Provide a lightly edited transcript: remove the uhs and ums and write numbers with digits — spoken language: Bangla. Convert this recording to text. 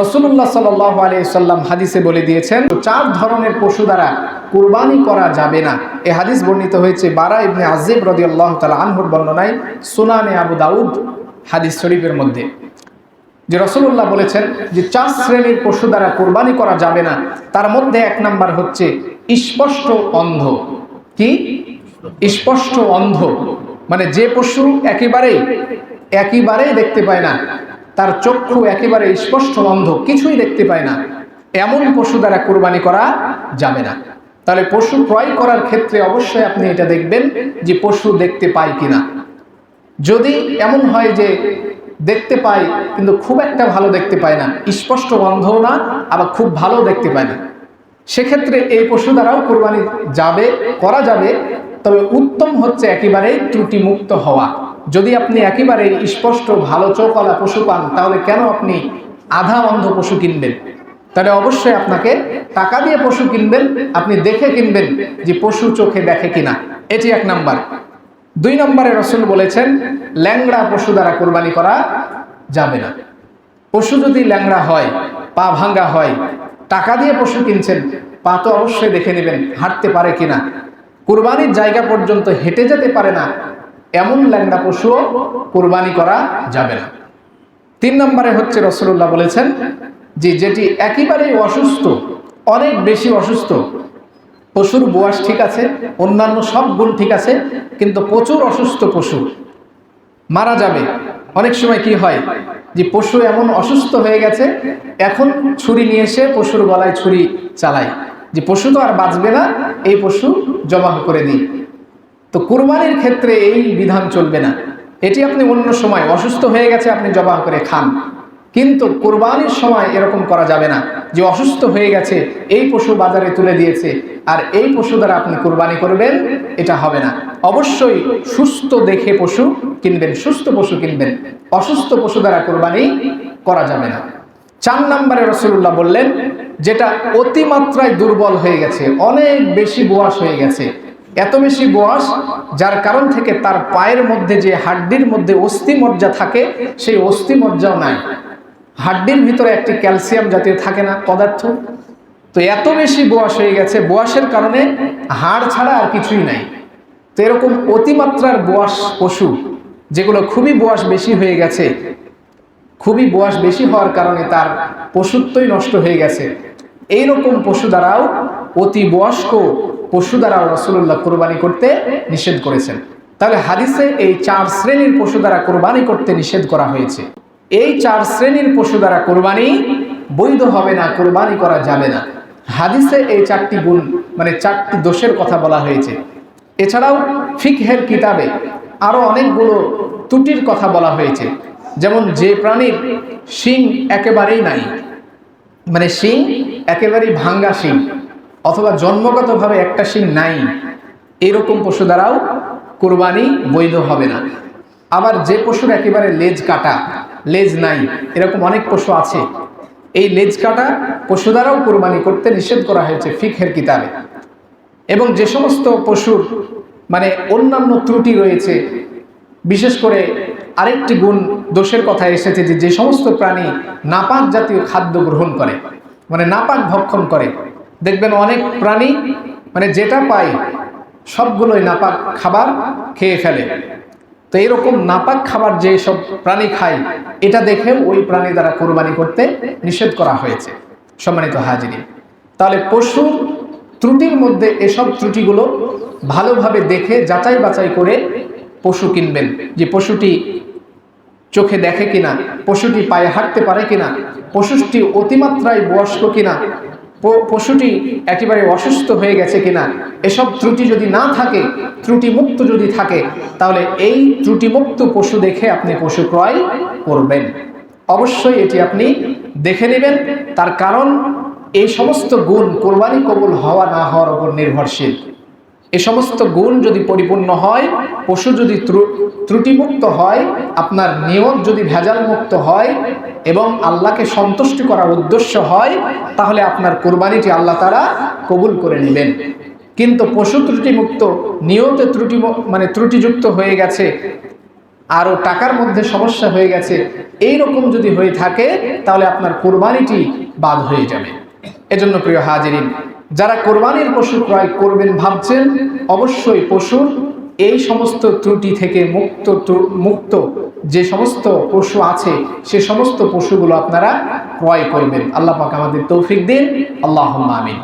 রাসূলুল্লাহ সাল্লাল্লাহু আলাইহি সাল্লাম হাদিসে বলে দিয়েছেন, চার ধরনের পশু দ্বারা কুরবানি করা যাবে না। এই হাদিস বর্ণিত হয়েছে বারা ইবনে আযিব রাদিয়াল্লাহু তাআলা আনহুর বর্ণনায়, সুনানে আবু দাউদ হাদিস শরীফের মধ্যে, যে রাসূলুল্লাহ বলেছেন যে চার শ্রেণীর পশু দ্বারা কুরবানি করা যাবে না। তার মধ্যে এক নাম্বার হচ্ছে স্পষ্ট অন্ধ। কি? স্পষ্ট অন্ধ, মানে যে পশু একেবারেই দেখতে পায় না, তার চক্ষু একেবারে স্পষ্ট অন্ধ, কিছুই দেখতে পায় না, এমন পশু দ্বারা কুরবানি করা যাবে না। তাহলে পশু ক্রয় করার ক্ষেত্রে অবশ্যই আপনি এটা দেখবেন যে পশু দেখতে পায় কিনা। যদি এমন হয় যে দেখতে পায় কিন্তু খুব একটা ভালো দেখতে পায় না, স্পষ্ট অন্ধও না আবার খুব ভালো দেখতে পায় না, সেক্ষেত্রে এই পশু দ্বারাও কুরবানি করা যাবে। তবে উত্তম হচ্ছে একেবারেই ত্রুটিমুক্ত হওয়া। যদি আপনি একেবারে স্পষ্ট ভালো চোখওয়ালা পশু পান, তাহলে কেন আপনি আধা অন্ধ পশু কিনবেন? তাহলে অবশ্যই আপনাকে টাকা দিয়ে পশু কিনবেন, আপনি দেখে কিনবেন যে পশু চোখে দেখে কিনা। এটি এক নাম্বার। দুই নম্বরে রাসূল বলেছেন ল্যাংড়া পশু দ্বারা কুরবানি করা যাবে না। পশু যদি ল্যাংড়া হয়, পা ভাঙ্গা হয়, টাকা দিয়ে পশু কিনছেন, পা তো অবশ্যই দেখে নেবেন হাঁটতে পারে কিনা, কুরবানির জায়গা পর্যন্ত হেঁটে যেতে পারে না, এমন ল্যাংড়া পশুও কুরবানি করা যাবে না। তিন নম্বরে হচ্ছে রাসূলুল্লাহ বলেছেন যে যেটি একেবারেই অসুস্থ, অনেক বেশি অসুস্থ, পশুর বয়স ঠিক আছে, অন্যান্য সব গুণ ঠিক আছে, কিন্তু প্রচুর অসুস্থ পশু মারা যাবে। অনেক সময় কি হয় যে পশু এমন অসুস্থ হয়ে গেছে, এখন ছুরি নিয়ে এসে পশুর গলায় ছুরি চালায় যে পশু তো আর বাঁচবে না, এই পশু জবাহ করে দিই। তো কুরবানির ক্ষেত্রে এই বিধান চলবে না। এটি আপনি অন্য সময় অসুস্থ হয়ে গেছে আপনি জবাহ করে খান, কিন্তু কুরবানির সময় এরকম করা যাবে না যে অসুস্থ হয়ে গেছে এই পশু বাজারে তুলে দিয়েছে আর এই পশু দ্বারা আপনি কুরবানি করবেন, এটা হবে না। অবশ্যই সুস্থ দেখে পশু কিনবেন, সুস্থ পশু কিনবেন, অসুস্থ পশু দ্বারা কুরবানি করা যাবে না। চার নম্বরে রাসূলুল্লাহ বললেন যেটা অতিমাত্রায় দুর্বল হয়ে গেছে, অনেক বেশি বয়স হয়ে গেছে, এত বেশি বয়স যার কারণ থেকে তার পায়ের মধ্যে যে হাড্ডির মধ্যে অস্থিমজ্জা থাকে, সেই অস্থিমজ্জাও নাই। হাড্ডির ভিতরে একটি ক্যালসিয়াম জাতীয় থাকে না পদার্থ, তো এত বেশি বয়স হয়ে গেছে, বয়সের কারণে হাড় ছাড়া আর কিছুই নাই। তো এরকম অতিমাত্রার বয়স পশু, যেগুলো খুবই বয়স বেশি হয়ে গেছে, খুবই বয়স বেশি হওয়ার কারণে তার পশুত্বই নষ্ট হয়ে গেছে, এইরকম পশু দ্বারাও, অতি বয়স্ক পশু দ্বারাও রাসূলুল্লাহ কুরবানি করতে নিষেধ করেছেন। তাহলে হাদিসে এই চার শ্রেণীর পশু দ্বারা কুরবানি করতে নিষেধ করা হয়েছে। এই চার শ্রেণীর পশু দ্বারা কুরবানি বৈধ হবে না, কুরবানি করা যাবে না। হাদিসে এই চারটি গুণ, মানে চারটি দোষের কথা বলা হয়েছে। এছাড়াও ফিকহের কিতাবে আরো অনেকগুলো ত্রুটির কথা বলা হয়েছে। যেমন যে প্রাণীর শিং একেবারেই নাই, মানে শিং একেবারেই ভাঙ্গা শিং, অথবা জন্মগতভাবে একটা শিং নাই, এরকম পশু দ্বারাও কুরবানি বৈধ হবে না। আবার যে পশুর একেবারে লেজ কাটা, লেজ নাই, এরকম অনেক পশু আছে, এই লেজ কাটা পশু দ্বারাও কুরবানি করতে নিষেধ করা হয়েছে ফিকহের কিতাবে। এবং যে সমস্ত পশুর মানে অন্যান্য ত্রুটি রয়েছে, বিশেষ করে আরেকটি গুণ দোষের কথা এসেছে যে যে সমস্ত প্রাণী নাপাক জাতীয় খাদ্য গ্রহণ করে, মানে নাপাক ভক্ষণ করে, দেখবেন অনেক প্রাণী মানে যেটা পায় সবগুলোই নাপাক খাবার খেয়ে ফেলে। তো এরকম নাপাক খাবার যে সব প্রাণী খায়, এটা দেখেও ওই প্রাণী দ্বারা কুরবানি করতে নিষেধ করা হয়েছে। সম্মানিত হাজিরিন, তাহলে পশুর ত্রুটির মধ্যে এসব ত্রুটিগুলো ভালোভাবে দেখে যাচাই বাছাই করে পশু কিনবেন, যে পশুটি চোখে দেখে কিনা, পশুটি পায়ে হাঁটতে পারে কিনা, পশুটি অতিমাত্রায় বয়স্ক কিনা, পশুটি একেবারে অসুস্থ হয়ে গেছে কিনা। এসব ত্রুটি যদি না থাকে, ত্রুটিমুক্ত যদি থাকে, তাহলে এই ত্রুটিমুক্ত পশু দেখে আপনি পশু ক্রয় করবেন। অবশ্যই এটি আপনি দেখে নেবেন, তার কারণ এই সমস্ত গুণ কোরবানি কবুল হওয়া না হওয়ার উপর নির্ভরশীল। এই সমস্ত গুণ যদি পরিপূর্ণ হয়, পশু যদি ত্রুটিমুক্ত হয়, আপনার নিয়ত যদি ভেজাল মুক্ত হয় এবং আল্লাহকে সন্তুষ্ট করার উদ্দেশ্য হয়, তাহলে আপনার কুরবানিটি আল্লাহ তাআলা কবুল করে নেবেন। কিন্তু পশু ত্রুটিমুক্ত, নিয়তে ত্রুটিযুক্ত হয়ে গেছে, আরো টাকার মধ্যে সমস্যা হয়ে গেছে, এই রকম যদি হয়ে থাকে তাহলে আপনার কোরবানিটি বাদ হয়ে যাবে। এজন্য প্রিয় হাজিরিন, যারা কোরবানির পশু ক্রয় করবেন ভাবছেন, অবশ্যই পশুর এই সমস্ত ত্রুটি থেকে মুক্ত যে সমস্ত পশু আছে সে সমস্ত পশুগুলো আপনারা ক্রয় করবেন। আল্লাহ পাক আমাদের তৌফিক দিন, আল্লাহুম্মা আমিন।